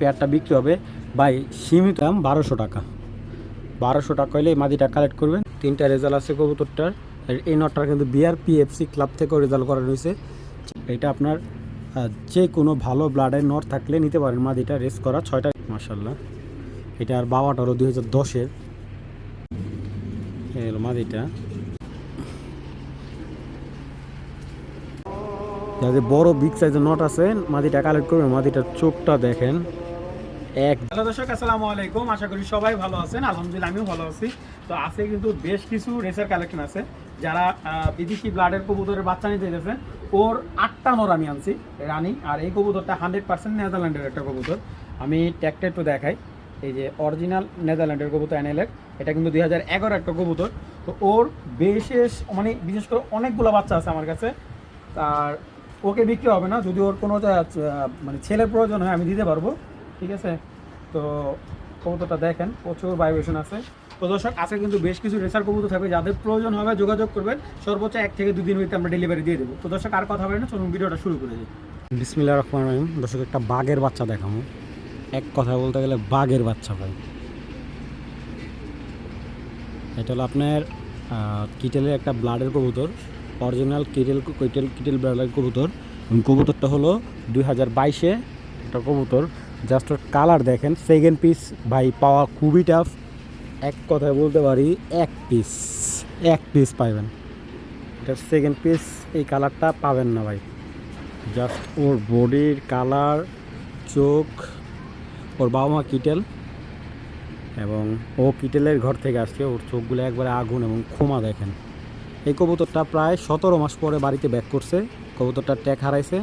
পেয়ারটা বিক্রি হবে ভাই সীমিত দাম 1200 টাকা। 1200 টাকা হলে এই মাদিটা কালেক্ট করবেন। 3টা রেজাল্ট আছে কবুতরটার। এই নটটা কিন্তু বিআরপিএফসি ক্লাব থেকেও রেজাল্ট করা রয়েছে। এটা আপনার যে কোনো ভালো ব্লাডের নট থাকলে নিতে পারেন। মাদিটা রেস করা 6টা মাশাল্লাহ। এটা আর বাবাটারও 2010-এর এলো মাদিটা। যাদের বড় বিগ সাইজের নট আছে মাদিটা কালেক্ট করবেন। মাদিটার চোখটা দেখেন। হ্যালো দর্শক, আসসালামু আলাইকুম। আশা করি সবাই ভালো আছেন। আলহামদুলিল্লাহ আমিও ভালো আছি। তো আজকে কিন্তু বেশ কিছু রেসার কালেকশন আছে। যারা বিদেশি ব্লাডের কবুতরের বাচ্চা নিতে চাইছেন, ওর 8টা নর আমি আনছি রানি। আর এই কবুতরটা 100% নেদারল্যান্ডের একটা কবুতর। আমি ট্যাগটা একটু দেখাই। এই যে অরিজিনাল নেদারল্যান্ডের কবুতর এনএলএর। এটা কিন্তু 2011 একটা কবুতর। তো ওর বিশেষ করে অনেকগুলো বাচ্চা আছে আমার কাছে। আর ওকে বিক্রি হবে না। যদি ওর কোনো ছেলের প্রয়োজন হয় আমি দিতে পারবো, ঠিক আছে। তো কবুতরটা দেখেন, প্রচুর ভাইব্রেশন আছে। তো দর্শক, আজকে কিন্তু বেশ কিছু রেসার কবুতর থাকবে। যাদের প্রয়োজন হবে যোগাযোগ করবেন। সর্বোচ্চ 1 থেকে 2 দিন হইতে আমরা ডেলিভারি দিয়ে দেবো। তো দর্শক, আর কথা বলি না, চলুন ভিডিওটা শুরু করে দিই। বিসমিল্লাহির রহমানির রহিম। দর্শক, একটা বাঘের বাচ্চা দেখাবো। এক কথা বলতে গেলে বাঘের বাচ্চা ভাই। এটা হলো আপনার কিটেলের একটা ব্লাডের কবুতর, অরিজিনাল কিটেল ব্লাডের কবুতর। কবুতরটা হলো 2022-এ একটা কবুতর। জাস্ট ওর কালার দেখেন। সেকেন্ড পিস ভাই পাওয়া খুবই টাফ। এক কথায় বলতে পারি এক পিস পাইবেন। এটা সেকেন্ড পিস, এই কালারটা পাবেন না ভাই। জাস্ট ওর বডির কালার, চোখ, ওর বাবা মা কিটেল এবং ও কিটেলের ঘর থেকে আসছে। ওর চোখগুলো একবারে আগুন এবং খোমা দেখেন। এই কবুতরটা প্রায় 17 মাস পরে বাড়িতে ব্যাক করছে। কবুতরটা ট্যাগ হারাইছে।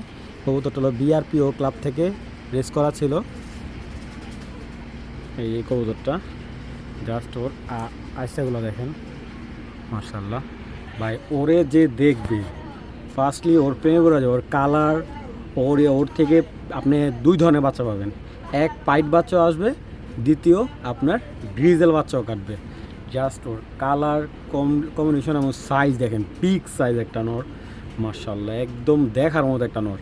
কবুতরটা হলো বিআরপিও ক্লাব থেকে রেস করা ছিল। এই কবুতরটা জাস্ট ওর আইসাগুলো দেখেন মাশাল্লাহ ভাই। ওরে যে দেখবে ফার্স্টলি ওর প্রেমে পড়ে যাবে। ওর কালার, ওর থেকে আপনি 2 ধরনের বাচ্চা পাবেন। এক পাইট বাচ্চাও আসবে, দ্বিতীয় আপনার গ্রিজেল বাচ্চাও কাটবে। জাস্ট ওর কালার কম্বিনেশন এবং সাইজ দেখেন, বিগ সাইজ একটা নর মাশাল্লাহ, একদম দেখার মতো একটা নর,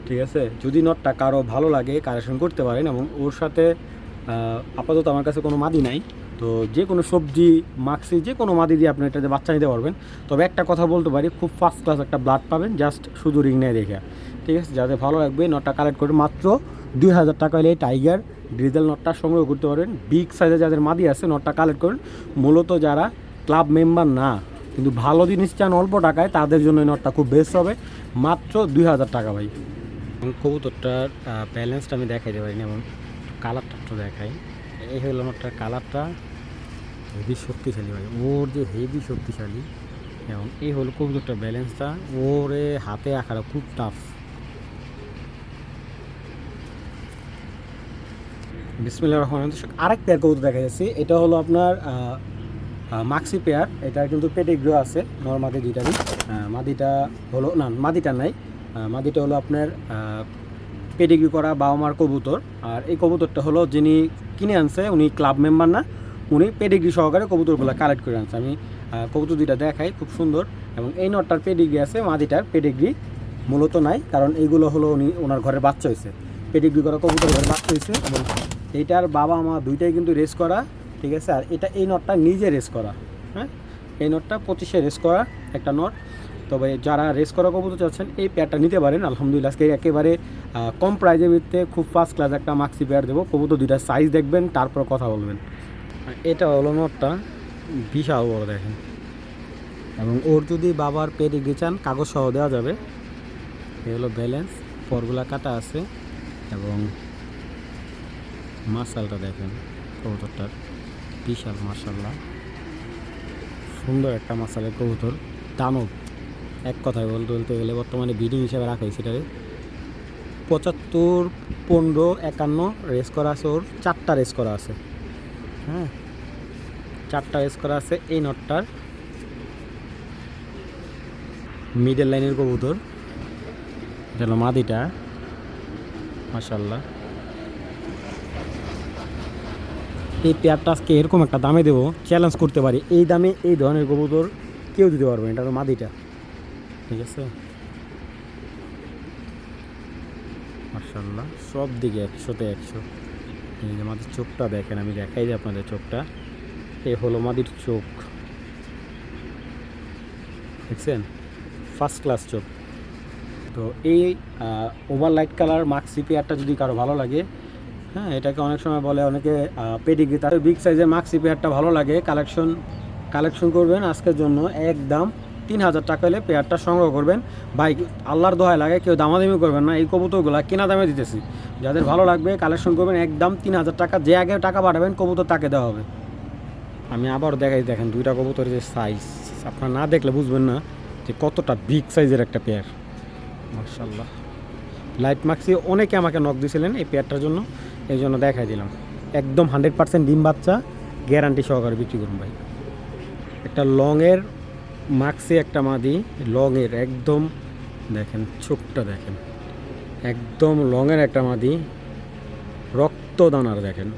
ঠিক আছে। যদি নটটা কারো ভালো লাগে কালেকশন করতে পারেন। এবং ওর সাথে আপাতত আমার কাছে কোনো মাদি নাই। তো যে কোনো সবজি মাক্সি যে কোনো মাদি দিয়ে আপনি এটাতে বাচ্চা নিতে পারবেন। তবে একটা কথা বলতে পারি, খুব ফার্স্ট ক্লাস একটা ব্লাড পাবেন, জাস্ট শুধু রিং নেয় দেখে, ঠিক আছে। যাদের ভালো লাগবে নটটা কালেক্ট করে মাত্র 2000 টাকা হলে টাইগার গ্রিজেল নটটা সংগ্রহ করতে পারবেন। বিগ সাইজে যাদের মাদি আছে নটটা কালেক্ট করেন। মূলত যারা ক্লাব মেম্বার না কিন্তু ভালো জিনিস চান অল্প টাকায়, তাদের জন্য নটটা খুব বেস্ট হবে। মাত্র 2000 টাকা ভাই। কবুতরটার ব্যালেন্সটা আমি দেখাইতে পারিনি, এবং কালারটা একটু দেখাই। এই হলো নটটার কালারটা, হেভি শক্তিশালী ভাই। ওর যে হেভি শক্তিশালী। এবং এই হলো কবুতরটার ব্যালেন্সটা। ওরে হাতে আঁকাটা খুব টাফ। বিসমিল্লাহির রহমানির রহিম। আরেক পেয়ার কবুতর দেখা যাচ্ছে। এটা হলো আপনার মাক্সি পেয়ার। এটা কিন্তু পেডিগ্রি আছে নর্মাদি দুইটারই। মাদিটা হলো না, মাদিটা নাই। মাদিটা হলো আপনার পেডিগ্রি করা বাবা মার কবুতর। আর এই কবুতরটা হলো যিনি কিনে আনছে উনি ক্লাব মেম্বার না, উনি পেডিগ্রি সহকারে কবুতরগুলো কালেক্ট করে আনছে। আমি কবুতর দুইটা দেখাই, খুব সুন্দর। এবং এই নটটার পেডিগ্রি আছে, মাদিটার পেডিগ্রি মূলত নাই, কারণ এইগুলো হলো ওনার ঘরের বাচ্চা হয়েছে, পেডিগ্রি করা কবুতর ঘরের বাচ্চা হয়েছে। এবং এইটার বাবা মা দুইটাই কিন্তু রেস করা, ঠিক আছে। আর এই নটটা নিজে রেস করা, হ্যাঁ। এই নটটা 25-এ রেস করা একটা নট। তবে যারা রেস করা কবুতর চাচ্ছেন এই পেয়ারটা নিতে পারেন। আলহামদুলিল্লাহ আজকে একেবারে কম প্রাইজের ভিত্তিতে খুব ফার্স্ট ক্লাস একটা মাক্সি পেয়ার দেবো। কবুতর দুইটা সাইজ দেখবেন, তারপর কথা বলবেন। এটা হলো নটটা, বিশাল বড় দেখেন। এবং ওর যদি বাবার পেডিগ্রি চান কাগজ সহ দেওয়া যাবে। এ হলো ব্যালেন্স, পরগুলা কাটা আছে। এবং মাসালটা দেখেন কবুতরটার, বিশাল মাশাল্লাহ, সুন্দর একটা মাসালের কবুতর, দানব। এক কথায় বলতে গেলে বর্তমানে ব্রিডিং হিসাবে রাখা হয়েছে। এটারে 75, 15, 51 রেস করা আছে। ওর 4টা রেস করা আছে, হ্যাঁ, 4টা রেস করা আছে। এই নটটার মিডল লাইনের কবুতর। এটা হলো মাদিটা মাশাল্লাহ। এই পেয়ারটা আজকে এরকম একটা দামে দেবো, চ্যালেঞ্জ করতে পারি। এই দামে এই ধরনের কবুতর কেউ দিতে পারবে না। এটা হলো মাদিটা, ঠিক আছে। মাশাল্লাহ সব দিকে 100-তে 100। এই যে মাদির চোখটা দেখেন, আমি দেখাই যে আপনাদের চোখটা, এই হলো মাদির চোখ, দেখছেন, ফার্স্ট ক্লাস চোখ। তো এই ওভার লাইট কালার মাক্সি পেয়ারটা যদি কারো ভালো লাগে, হ্যাঁ, এটাকে অনেক সময় বলে অনেকে পেডিগ্রি, তার বিগ সাইজের মাক্সি পেয়ারটা ভালো লাগে, কালেকশন করবেন আজকের জন্য একদম 3000 টাকা হলে পেয়ারটা সংগ্রহ করবেন। ভাই আল্লাহর দোহায় লাগে কেউ দামাদামি করবেন না, এই কবুতরগুলো কেনা দামে দিতেছি, যাদের ভালো লাগবে কালেকশন করবেন একদম 3000 টাকা, যে আগে টাকা পাঠাবেন কবুতর তাকে দেওয়া হবে। আমি আবার দেখাই, দেখেন দুইটা কবুতরের যে সাইজ, আপনারা না দেখলে বুঝবেন না যে কতটা বিগ সাইজের একটা পেয়ার, মাশাআল্লাহ। লাইট মাক্সি অনেকে আমাকে নক দিয়েছিলেন এই পেয়ারটার জন্য, এই জন্য দেখাই দিলাম। একদম 100% ডিম বাচ্চা গ্যারান্টি সহকারে বিক্রি করুন ভাই। একটা লংয়ের মাক্সি একটা মাদি, লংয়ের একদম দেখেন চোখটা দেখেন, একদম লংয়ের একটা মাদি, রক্তদানার দেখেন,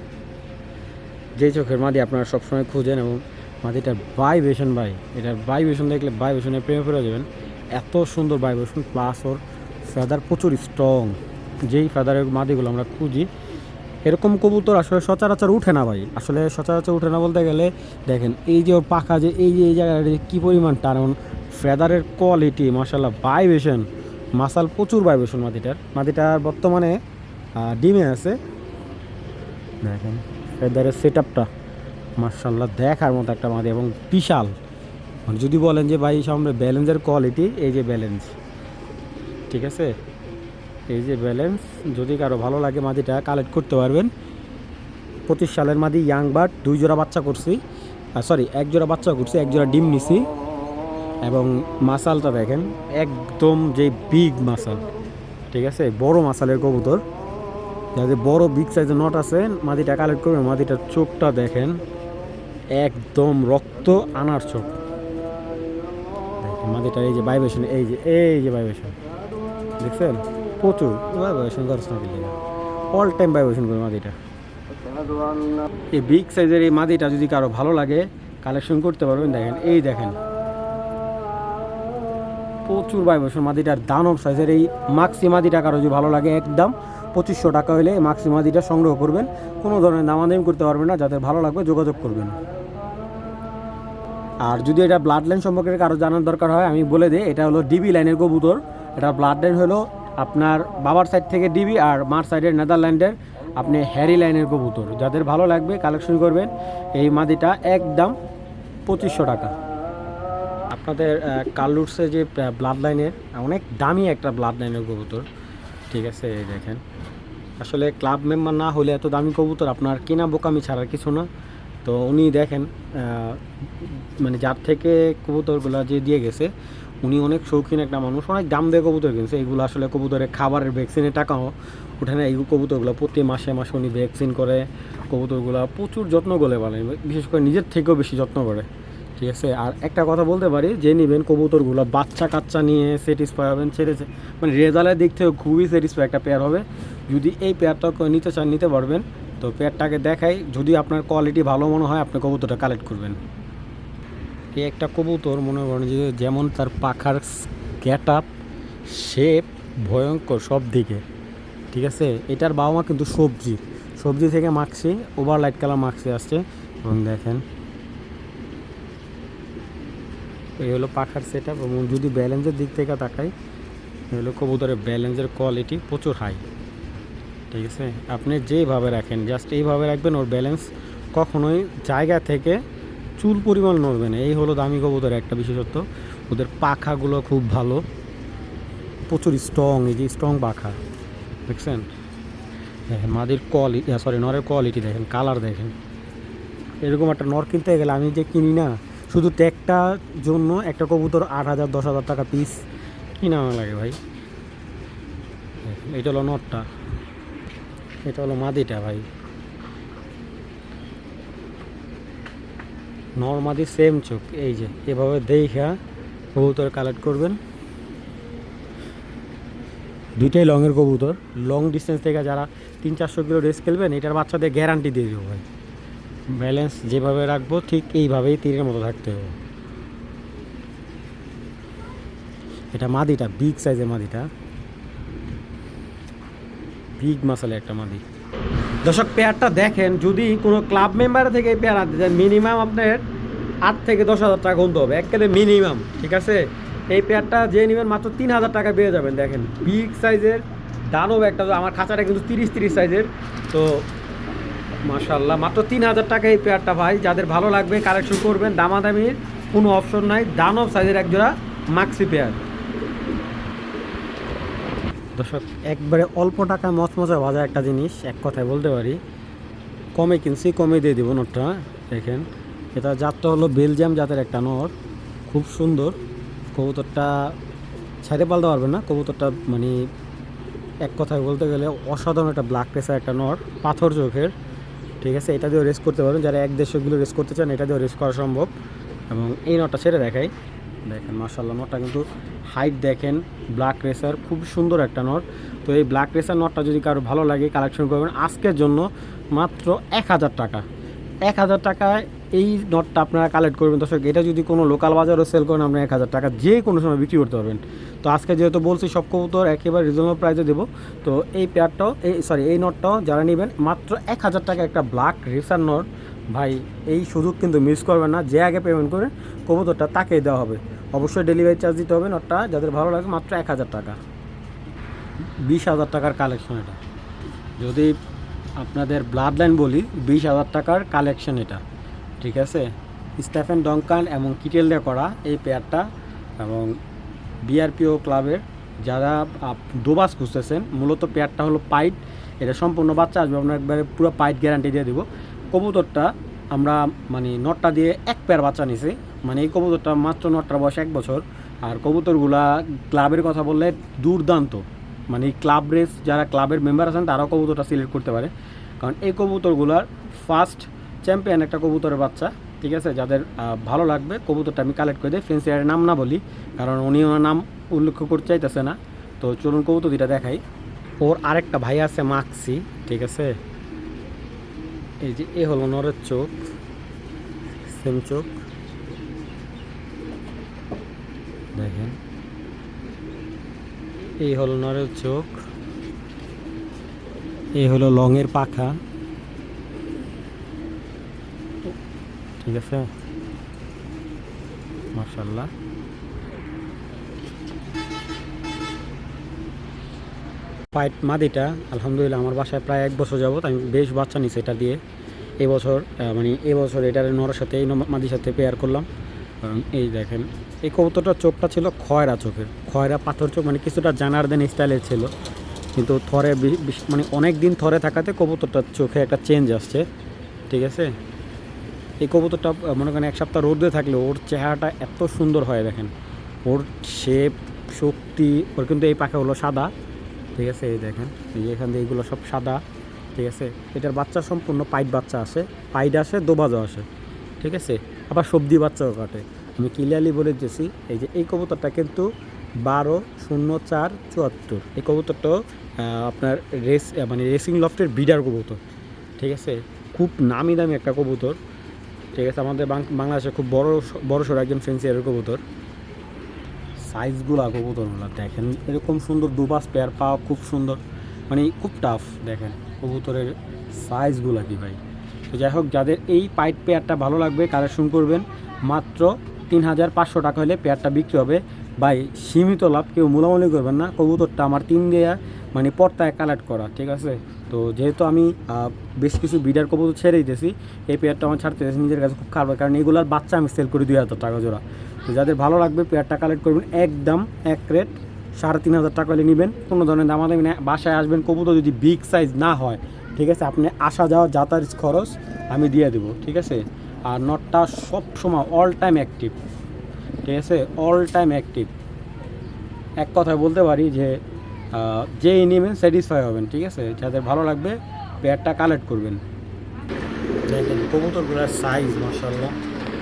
যে চোখের মাদি আপনারা সবসময় খুঁজেন। এবং মাদিটার ভাইব্রেশন ভাই, এটার ভাইব্রেশন দেখলে ভাইব্রেশনে প্রেমে পড়ে যাবেন, এত সুন্দর ভাইব্রেশন, প্লাস ওর ফেদার প্রচুর স্ট্রং। যেই ফেদারের মাদিগুলো আমরা খুঁজি, এরকম কবুতর আসলে সচরাচর উঠে না ভাই, আসলে সচরাচর উঠে না বলতে গেলে দেখেন এই যে ওর পাখা, যে এই জায়গাটা কী পরিমাণ টান, ফেদারের কোয়ালিটি মাশাআল্লাহ, ভাইব্রেশন, মাসাল প্রচুর ভাইব্রেশন মাদিটার বর্তমানে ডিমে আছে। দেখেন ফেদারের সেট আপটা মাশাআল্লাহ দেখার মতো একটা মাদি, এবং বিশাল। মানে যদি বলেন যে ভাই সামনে ব্যালেন্সের কোয়ালিটি, এই যে ব্যালেন্স, ঠিক আছে, এই যে ব্যালেন্স, যদি কারো ভালো লাগে মাদিটা কালেক্ট করতে পারবেন। 25 সালের মাদি, ইয়াং বার্ড, 2 জোড়া বাচ্চা করছি, 1 জোড়া বাচ্চা করছি, 1 জোড়া ডিম নিছি। এবং মাসালটা দেখেন একদম যে বিগ মাসাল, ঠিক আছে, বড় মাসালের কবুতর, যাদের বড় বিগ সাইজের নট আছে মাদিটা কালেক্ট করবেন। মাদিটার চোখটা দেখেন একদম রক্ত আনার চোখ, দেখেন মাদিটার এই যে ভাইব্রেশন, এই যে ভাইব্রেশন দেখছেন, প্রচুর ভাইব্রেশন করছে না, অল টাইম ভাইব্রেশন করে মাদিটা। এই বিগ সাইজের এই মাদিটা যদি কারো ভালো লাগে কালেকশন করতে পারবেন। দেখেন দেখেন প্রচুর ভাইব্রেশন, মাদিটার দানব সাইজের এই মাক্সি মাদিটা কারো যদি ভালো লাগে একদম 2500 টাকা হলে এই মাক্সি মাদিটা সংগ্রহ করবেন, কোনো ধরনের দামাদামি করতে পারবেন না, যাদের ভালো লাগবে যোগাযোগ করবেন। আর যদি এটা ব্লাড লাইন সম্পর্কে কারো জানার দরকার হয় আমি বলে দিই, এটা হলো ডিবি লাইনের কবুতর। এটা ব্লাড লাইন হলো আপনার বাবার সাইড থেকে ডিবি, আর মার সাইডের নেদারল্যান্ডের আপনি হ্যারি লাইনের কবুতর। যাদের ভালো লাগবে কালেকশন করবেন, এই মাদিটা একদম 2500 টাকা। আপনাদের কালুটসে যে ব্লাড লাইনের অনেক দামি একটা ব্লাড লাইনের কবুতর, ঠিক আছে, এই দেখেন, আসলে ক্লাব মেম্বার না হলে এত দামি কবুতর আপনার কিনা বোকামি ছাড়ার কিছু না। তো উনি দেখেন মানে যার থেকে কবুতরগুলো যে দিয়ে গেছে, উনি অনেক শৌখিন একটা মানুষ, অনেক দাম দিয়ে কবুতর কিনছে। এগুলো আসলে কবুতরের খাবারের ভ্যাকসিনের টাকাও উঠে না, এই কবুতরগুলো প্রতি মাসে উনি ভ্যাকসিন করে, কবুতরগুলো প্রচুর যত্ন করে বলে, বিশেষ করে নিজের থেকেও বেশি যত্ন করে, ঠিক আছে। আর একটা কথা বলতে পারি, যে নেবেন কবুতরগুলো বাচ্চা কাচ্চা নিয়ে স্যাটিসফাই হবেন, ছেড়েছে মানে রেজাল্টের দিক থেকে খুবই স্যাটিসফাই একটা পেয়ার হবে। যদি এই পেয়ারটা নিতে চান নিতে পারবেন। তো পেয়ারটাকে দেখাই, যদি আপনার কোয়ালিটি ভালো মনে হয় আপনি কবুতরটা কালেক্ট করবেন। এই একটা কবুতর মনে করেন যে যেমন তার পাখার গেট আপ, শেপ ভয়ঙ্কর সব দিকে, ঠিক আছে। এটার বাবা মা কিন্তু সবজি থেকে মাখছে, ওভার লাইট কালার মাখছে আসছে। এবং দেখেন এই হলো পাখার সেট আপ। এবং যদি ব্যালেন্সের দিক থেকে তাকাই, এই হলো কবুতরের ব্যালেন্সের কোয়ালিটি প্রচুর হাই, ঠিক আছে। আপনি যেভাবে রাখেন জাস্ট এইভাবে রাখবেন, ওর ব্যালেন্স কখনোই জায়গা থেকে চুল পরিমাণ নড়বে না। এই হলো দামি কবুতরের একটা বিশেষত্ব, ওদের পাখাগুলো খুব ভালো, প্রচুর স্ট্রং, এই যে স্ট্রং পাখা দেখছেন। দেখেন মাদির কোয়ালিটি, নরের কোয়ালিটি দেখেন, কালার দেখেন। এরকম একটা নর কিনতে গেলে আমি যে কিনি না, শুধু ট্যাগটার জন্য একটা কবুতর 8000 10,000 টাকা পিস কিনা লাগে ভাই। এটা হলো নরটা, এটা হলো মাদিটা ভাই, নর মাদি সেম চোখ। এই যে এভাবে দেখা কবুতর কালেক্ট করবেন। দুইটাই লংয়ের কবুতর, লং ডিস্টেন্স থেকে যারা 300-400 কিলো রেস খেলবেন, এটার বাচ্চাদের গ্যারান্টি দিয়ে দেবো ভাই। ব্যালেন্স যেভাবে রাখবো ঠিক এইভাবেই তীরের মতো থাকতে হবে। এটা মাদিটা বিগ সাইজের মাদিটা, বিগ মাসালে একটা মাদি। দর্শক পেয়ারটা দেখেন, যদি কোনো ক্লাব মেম্বার থেকে এই পেয়ার আনতে চান মিনিমাম আপনার 8 থেকে 10,000 টাকা গুনতে হবে একেবারে মিনিমাম, ঠিক আছে। এই পেয়ারটা যে নেবেন মাত্র 3,000 টাকা পেয়ে যাবেন। দেখেন বিগ সাইজের দানব একটা, আমার খাঁচাটা কিন্তু 30 সাইজের। তো মাশাআল্লাহ মাত্র 3,000 টাকা এই পেয়ারটা ভাই, যাদের ভালো লাগবে কালেকশন করবেন, দামাদামির কোনো অপশন নাই। দানব সাইজের একজোড়া মাক্সি পেয়ার। দর্শক একবারে অল্প টাকায় মচমচা ভাজা একটা জিনিস, এক কথায় বলতে পারি কমে কিনছি কমে দিয়ে দেবো নটটা। দেখেন এটা জাতটা হলো বেলজিয়াম জাতের একটা নর, খুব সুন্দর কবুতরটা, ছেড়ে পালতে পারবেন না কবুতরটা, মানে এক কথায় বলতে গেলে অসাধারণ একটা ব্ল্যাক প্রেসার একটা নর, পাথর চোখের, ঠিক আছে। এটা দিয়েও রেস করতে পারবেন, যারা এক দেশগুলো রেস করতে চান এটা দিয়েও রেস করা সম্ভব। এবং এই নটটা ছেড়ে দেখাই, দেখেন মাশাআল্লাহ নটটা কিন্তু হাইট দেখেন, ব্ল্যাক রেসার খুব সুন্দর একটা নট। তো এই ব্ল্যাক রেসার নটটা যদি কারো ভালো লাগে কালেকশন করবেন আজকের জন্য মাত্র 1,000 টাকা। 1,000 টাকায় এই নটটা আপনারা কালেক্ট করবেন। দর্শক এটা যদি কোনো লোকাল বাজারও সেল করেন আপনার 1,000 টাকা যে কোনো সময় বিক্রি করতে পারবেন। তো আজকে যেহেতু বলছি সব কবুতর একেবারে রিজনেবল প্রাইসে দেবো, তো এই পেয়ারটাও এই নটটাও যারা নেবেন মাত্র 1,000 টাকা একটা ব্ল্যাক রেসার নট ভাই, এই সুযোগ কিন্তু মিস করবেন না। যে আগে পেমেন্ট করে কবুতরটা তাকেই দেওয়া হবে, অবশ্যই ডেলিভারি চার্জ দিতে হবে। নটটা যাদের ভালো লাগে মাত্র 1,000 টাকা, 20,000 টাকার কালেকশন এটা। যদি আপনাদের ব্লাড লাইন বলি 20,000 টাকার কালেকশন এটা, ঠিক আছে। স্টেফেন ডঙ্কান এবং কিটেল দিয়ে করা এই পেয়ারটা, এবং বিআরপিও ক্লাবের যারা দোবাস খুঁজতেছেন, মূলত পেয়ারটা হলো পাইট, এটা সম্পূর্ণ বাচ্চা আসবে আপনার একবারে পুরো পাইট গ্যারান্টি দিয়ে দিব। কবুতরটা আমরা মানে নটটা দিয়ে এক পেয়ার বাচ্চা নিছি, মানে এই কবুতরটা মাত্র নটটার বয়স 1 বছর। আর কবুতরগুলা ক্লাবের কথা বললে দুর্দান্ত, মানে ক্লাব রেস যারা ক্লাবের মেম্বার আছেন তারাও কবুতরটা সিলেক্ট করতে পারে, কারণ এই কবুতরগুলার ফার্স্ট চ্যাম্পিয়ন একটা কবুতরের বাচ্চা, ঠিক আছে। যাদের ভালো লাগবে কবুতরটা আমি কালেক্ট করে দিই। ফ্রেন্সিয়ারের নাম না বলি কারণ উনি ওনার নাম উল্লেখ করতে চাইতেছে না। তো চলুন কবুতর দুইটা দেখাই। ওর আরেকটা ভাই আছে মাক্সি, ঠিক আছে। এই যে এ হলো নরের চোখ, সেম চোখ দেখেন, এই হলো নরের চোখ, এই হলো লংয়ের পাখা, ঠিক আছে। মাশাআল্লাহ পাইট মাদিটা আলহামদুলিল্লাহ আমার বাসায় প্রায় 1 বছর যাবত আমি বেশ বাচ্চা নিছি এটা দিয়ে। এবছর মানে এবছর এটার নরের সাথে এই মাদির সাথে পেয়ার করলাম। এই দেখেন এই কবুতরটার চোখটা ছিল খয়রা চোখের, খয়রা পাথর চোখ, মানে কিছুটা জানার দেন স্টাইলের ছিল, কিন্তু থরে মানে অনেক দিন থরে থাকাতে কবুতরটার চোখে একটা চেঞ্জ আসছে, ঠিক আছে। এই কবুতরটা মনে করেন 1 সপ্তাহ রোদে থাকলে ওর চেহারাটা এত সুন্দর হয়, দেখেন ওর শেপ শক্তি। ওর কিন্তু এই পাখা হলো সাদা, ঠিক আছে। এই দেখেন এই যে এখান দিয়ে এইগুলো সব সাদা, ঠিক আছে। এটার বাচ্চা সম্পূর্ণ পাইট বাচ্চা আসে, পাইট আসে, দোবাজও আসে, ঠিক আছে। আবার সবজি বাচ্চাও কাটে। আমি ক্লিয়ারলি বলে দিয়েছি, এই যে এই কবুতরটা কিন্তু 12/04/74, এই কবুতরটাও আপনার মানে রেসিং লফটের বিডার কবুতর, ঠিক আছে। খুব নামি দামি একটা কবুতর, ঠিক আছে। আমাদের বাংলাদেশে খুব বড় সড়ো একজন ফেন্সিয়ারের কবুতর। সাইজগুলো কবুতরগুলো দেখেন, এরকম সুন্দর দুপাশ পেয়ার পাওয়া খুব সুন্দর, মানে খুব টাফ। দেখেন কবুতরের সাইজগুলো কি ভাই। তো যাই হোক, যাদের এই পাইট পেয়ারটা ভালো লাগবে কালেকশন করবেন, মাত্র 3,500 টাকা হলে পেয়ারটা বিক্রি হবে ভাই। সীমিত লাভ, কেউ মূলামূলি করবেন না। কবুতরটা আমার 3 দেয়া মানে পর্তায় কালেক্ট করা, ঠিক আছে। তো যেহেতু আমি বেশ কিছু বিডার কবুতর ছেড়ে দিতেছি, এই পেয়ারটা আমার ছাড়তে দিয়েছি নিজের কাছে খুব খারাপ, কারণ এগুলোর বাচ্চা আমি সেল করি 2,000 টাকা জোড়া। তো যাদের ভালো লাগবে পেয়ারটা কালেক্ট করবেন, একদম এক রেট 3,500 টাকা হলে নেবেন, কোনো ধরনের দামাদামি না। বাসায় আসবেন, কবুতর যদি বিগ সাইজ না হয়, ঠিক আছে, আপনি আসা যাওয়া যাতায়াত খরচ আমি দিয়ে দেবো, ঠিক আছে। আর নটটা সব সময় অল টাইম অ্যাক্টিভ, ঠিক আছে, অল টাইম অ্যাক্টিভ। এক কথায় বলতে পারি যে যেই নেবেন স্যাটিসফাই হবেন, ঠিক আছে। যাদের ভালো লাগবে পেয়ারটা কালেক্ট করবেন। দেখেন কবুতরগুলোর সাইজ মাশাআল্লাহ,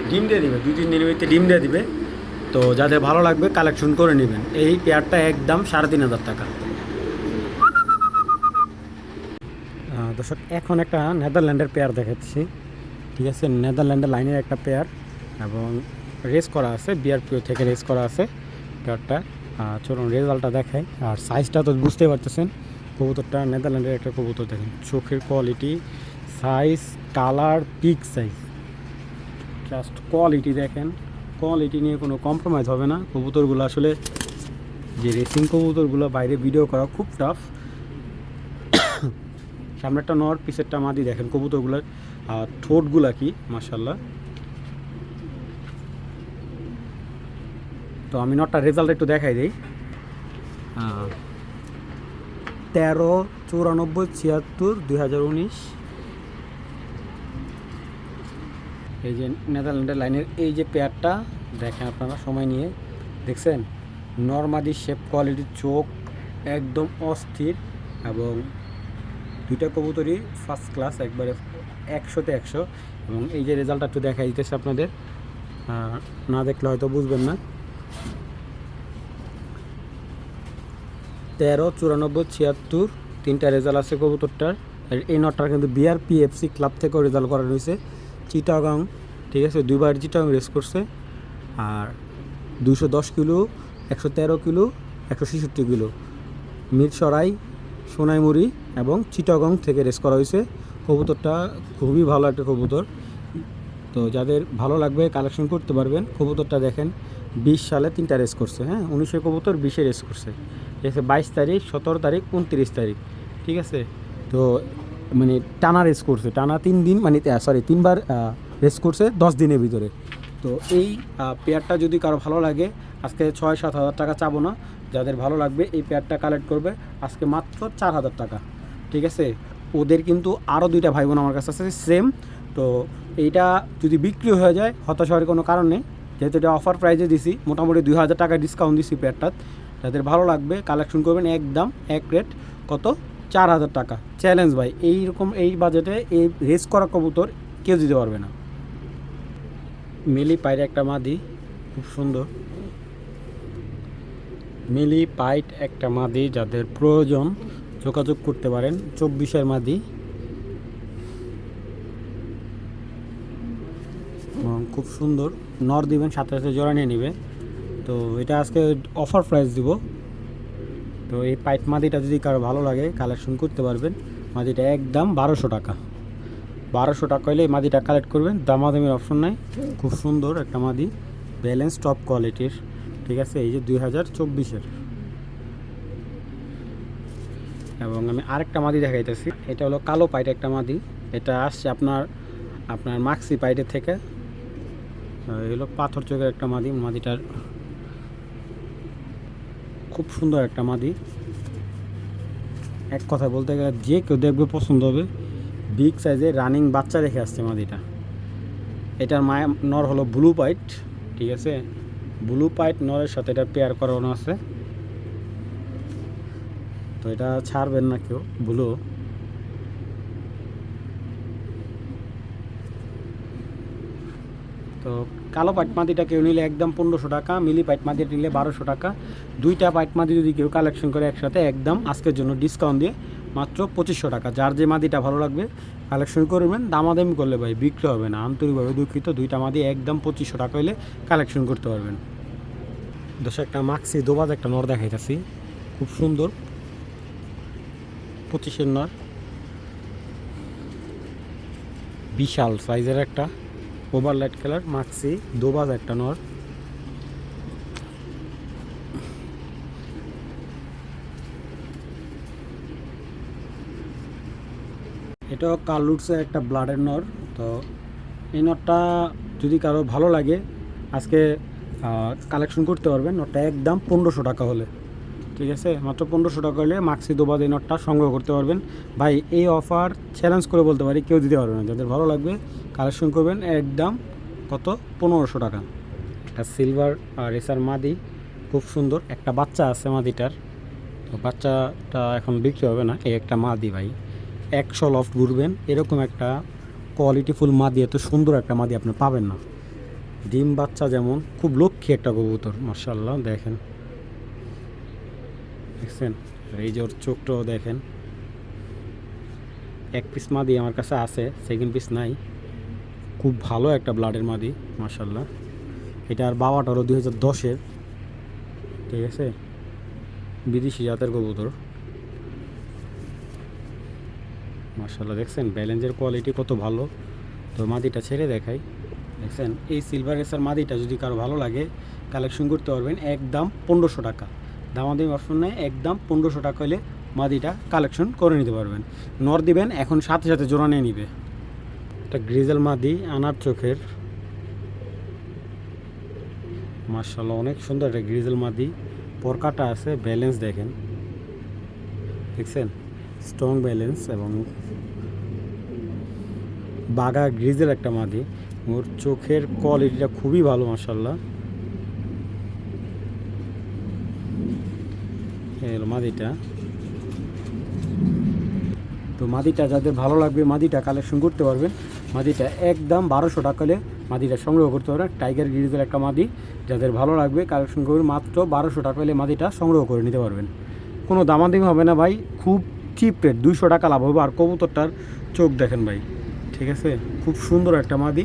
ডিম দিয়ে দিবে, 2-3 দিনের ভিতরে ডিম দিয়ে দিবে। তো যাদের ভালো লাগবে কালেকশন করে নেবেন। এই পেয়ারটা একদম 3,500 টাকা। দর্শক এখন একটা নেদারল্যান্ডের পেয়ার দেখাচ্ছি, ঠিক আছে। নেদারল্যান্ডের লাইনের একটা পেয়ার এবং রেস করা আছে, বিআরপিও থেকে রেস করা আছে পেয়ারটা। চলুন রেজাল্টটা দেখাই। আর সাইজটা তো বুঝতেই পারতেছেন কবুতরটা নেদারল্যান্ডের একটা কবুতর, দেখেন চোখের quality, size, colour, pick size, just quality দেখেন। কোয়ালিটি নিয়ে কোনো কম্প্রোমাইজ হবে না। কবুতরগুলো আসলে যে রেসিং কবুতরগুলো বাইরে ভিডিও করা খুব টাফ। সামনে একটা নর, পিছেরটা মাদি, দেখেন কবুতরগুলোর ঠোঁটগুলা কি মাশাআল্লাহ। তো আমি নটটার রেজাল্ট একটু দেখাই দিই। 13/94/76/2019। এই যে নেদারল্যান্ডের লাইনের এই যে পেয়ারটা দেখেন আপনারা সময় নিয়ে, দেখছেন নরমাদি শেপ, কোয়ালিটি, চোখ একদম অস্থির, এবং দুইটা কবুতরই ফার্স্ট ক্লাস, একবারে 100-তে 100। এবং এই যে রেজাল্টটা একটু দেখা দিতেছে আপনাদের, না দেখলে হয়তো বুঝবেন না। 13/94/76 তিনটা রেজাল্ট আছে কবুতরটার। এই নটটার কিন্তু বিআরপিএফসি ক্লাব থেকেও রেজাল্ট করা রয়েছে, চিটাগাং, ঠিক আছে, দুইবার চিটাগাং রেস করছে। আর 210 kilo, 113 kilo, 166 kilo Mirsarai, Sonaimuri এবং চিটাগং থেকে রেস করা হয়েছে। কবুতরটা খুবই ভালো একটা কবুতর। তো যাদের ভালো লাগবে কালেকশন করতে পারবেন। কবুতরটা দেখেন 20 সালে 3টা রেস করছে, হ্যাঁ 19 কবুতর 20-এ রেস করছে, ঠিক আছে, 22 তারিখ, 17 তারিখ, 29 তারিখ, ঠিক আছে। তো মানে টানা রেস করছে, টানা 3 দিন, মানে 3বার রেস করছে 10 দিনের ভিতরে। তো এই পেয়ারটা যদি কারো ভালো লাগে, আজকে 6-7 হাজার টাকা চাবো না, যাদের ভালো লাগবে এই পেয়ারটা কালেক্ট করবে আজকে মাত্র 4,000 টাকা, ঠিক আছে। ওদের কিন্তু আরও 2টা ভাই বোন আমার কাছে আছে সেম। তো এইটা যদি বিক্রি হয়ে যায় হতাশ হওয়ার কোনো কারণ নেই, যেহেতু এটা অফার প্রাইজে দিছি, মোটামুটি 2,000 টাকা ডিসকাউন্ট দিছি পেয়ারটার। যাদের ভালো লাগবে কালেকশন করবেন, একদম এক রেট, কত, 4,000 টাকা। চ্যালেঞ্জ ভাই, এইরকম এই বাজেটে এই রেস করা কবুতর কেউ দিতে পারবে না। মিলি পাইট একটা মাদি, খুব সুন্দর মিলি পাইট একটা মাদি, যাদের প্রয়োজন যোগাযোগ করতে পারেন। 24-এর মাদি, খুব সুন্দর, নর দিবেন, সাথে সাথে জোড়া নিয়ে নেবে। তো এটা আজকে অফার প্রাইস দিব। তো এই পাইট মাদিটা যদি কারো ভালো লাগে কালেকশন করতে পারবেন। মাদিটা একদম 1200 টাকা। 1200 টাকা হলে এই মাদিটা কালেক্ট করবেন, দামাদামির অপশন নাই। খুব সুন্দর একটা মাদি, ব্যালেন্স, টপ কোয়ালিটির, ঠিক আছে। এই যে 2024-এর। এবং আমি আরেকটা মাদি দেখাইতেছি, এটা হলো কালো পাইট একটা মাদি। এটা আসছে আপনার মাক্সি পাইটের থেকে। এই হলো পাথর চোখের একটা মাদি। মাদিটার খুব সুন্দর একটা মাদি, এক কথা বলতে গেলে যে কেউ দেখবে পছন্দ হবে। বিগ সাইজের রানিং বাচ্চা রেখে আসছে মাদিটা। এটার মায়া নর হলো ব্লু পাইট, ঠিক আছে। ব্লু পাইট নরের সাথে এটা পেয়ার করানো আছে। তো এটা ছাড়বেন না কেউ, ব্লু। তো কালো পাইট মাদিটা কেউ নিলে একদম 1500 টাকা, মিলি পাইট মাদিটা নিলে 1200 টাকা। 2টা পাইট মাদি যদি কেউ কালেকশন করে একসাথে, একদম আজকের জন্য ডিসকাউন্ট দিয়ে মাত্র 2500 টাকা। যার যে মাদিটা ভালো লাগবে কালেকশন করবেন, দামাদামি করলে ভাই বিক্রি হবে না, আন্তরিকভাবে দুঃখিত। 2টা মাদি একদম 2500 টাকা হলে কালেকশন করতে পারবেন। একটা মাক্সি দোবাজ একটা নর দেখাইতেছি, খুব সুন্দর, 25-এর নর, বিশাল সাইজের একটা ওভার লাইট কালার মাক্সি দোবাজ একটা নর। এটাও কালুটসের একটা ব্লাডের নর। তো এই নরটা যদি কারো ভালো লাগে আজকে কালেকশন করতে পারবেন। নরটা একদম 1500 টাকা হলে, ঠিক আছে, মাত্র 1500 টাকা হলে মাক্সি দোবাজ এই নটটা সংগ্রহ করতে পারবেন। ভাই এই অফার চ্যালেঞ্জ করে বলতে পারি কেউ দিতে পারবে না। যাদের ভালো লাগবে কালেকশন করবেন, একদম কত, 1500 টাকা। একটা সিলভার রেসার মাদি, খুব সুন্দর, একটা বাচ্চা আছে মাদিটার। তো বাচ্চাটা এখন বিক্রি হবে না। এই একটা মাদি ভাই 100 লফট ঘুরবেন, এরকম একটা কোয়ালিটিফুল মাদি, এত সুন্দর একটা মাদি আপনি পাবেন না। ডিম বাচ্চা যেমন, খুব লক্ষ্মী একটা কবুতর, মাশাআল্লাহ। দেখেন, দেখছেন, এই যে ওর চোখটাও দেখেন। এক পিস মাদি আমার কাছে আছে, সেকেন্ড পিস নাই। খুব ভালো একটা ব্লাডের মাদি, মাশাআল্লাহ। এটার বাবাটা হলো 2010-এর, ঠিক আছে, বিদেশি জাতের কবুতর। মাশাআল্লাহ দেখছেন ব্যালেন্সের কোয়ালিটি কত ভালো। তো মাদিটা ছেড়ে দেখাই, দেখছেন এই সিলভার রেসার মাদিটা যদি কারো ভালো লাগে কালেকশন করতে পারবেন, একদম 1500 টাকা, দামাদামি অপশন নেই, একদম 1500 টাকা হলে মাদিটা কালেকশন করে নিতে পারবেন। নর দিবেন এখন সাথে সাথে জোড়া নিয়ে নিবে। একটা গ্রিজেল মাদি আনার চোখের, মাশাআল্লাহ অনেক সুন্দর একটা গ্রিজেল মাদি, পরকাটা আছে, ব্যালেন্স দেখেন, দেখছেন স্ট্রং ব্যালেন্স এবং বাগা গ্রিজেল একটা মাদি। ওর চোখের কোয়ালিটিটা খুবই ভালো মাশাআল্লাহ। এই হলো মাদিটা। তো মাদিটা যাদের ভালো লাগবে মাদিটা কালেকশন করতে পারবেন। মাদিটা একদম 1200 টাকা হলে মাদিটা সংগ্রহ করতে পারবেন। টাইগার গ্রিজের একটা মাদি, যাদের ভালো লাগবে কালেকশন করবেন, মাত্র 1200 টাকা হলে মাদিটা সংগ্রহ করে নিতে পারবেন। কোনো দামাদামি হবে না ভাই, খুব চিপ রেট, 200 টাকা লাভ হবে। আর কবুতরটার চোখ দেখেন ভাই, ঠিক আছে, খুব সুন্দর একটা মাদি,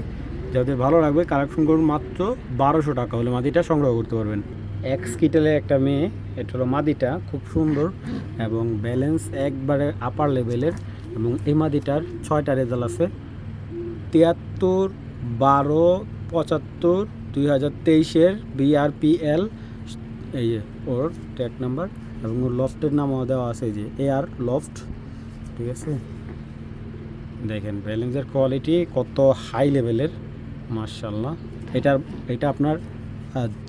যাদের ভালো লাগবে কালেকশন করুন, মাত্র 1200 টাকা হলে মাদিটা সংগ্রহ করতে পারবেন। এক্স কিটেলের একটা মেয়ে, এটা হলো মাদিটা, খুব সুন্দর এবং ব্যালেন্স একবারে আপার লেভেলের। এবং এই মাদিটার 6টা রেজাল্ট আছে, 73, 12, 75, 2023-এর BRPL, এই যে ওর ট্যাগ নাম্বার এবং ওর লফটের নামও দেওয়া আছে, যে AR লফট, ঠিক আছে। দেখেন ব্যালেন্সের কোয়ালিটি কত হাই লেভেলের মাশাআল্লাহ। এটা আপনার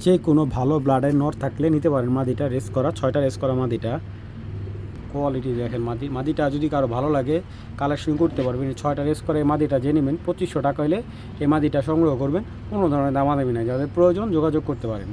যে কোনো ভালো ব্লাডের নর থাকলে নিতে পারেন মাদিটা, রেস করা 6টা রেস করা মাদিটা, কোয়ালিটি দেখেন। মাদিটা যদি কারো ভালো লাগে কালেকশন করতে পারবেন। 6টা রেস করে এই মাদিটা যে নেবেন 2500 টাকা হলে এই মাদিটা সংগ্রহ করবেন, কোনো ধরনের দামাদামি নাই, যাদের প্রয়োজন যোগাযোগ করতে পারেন।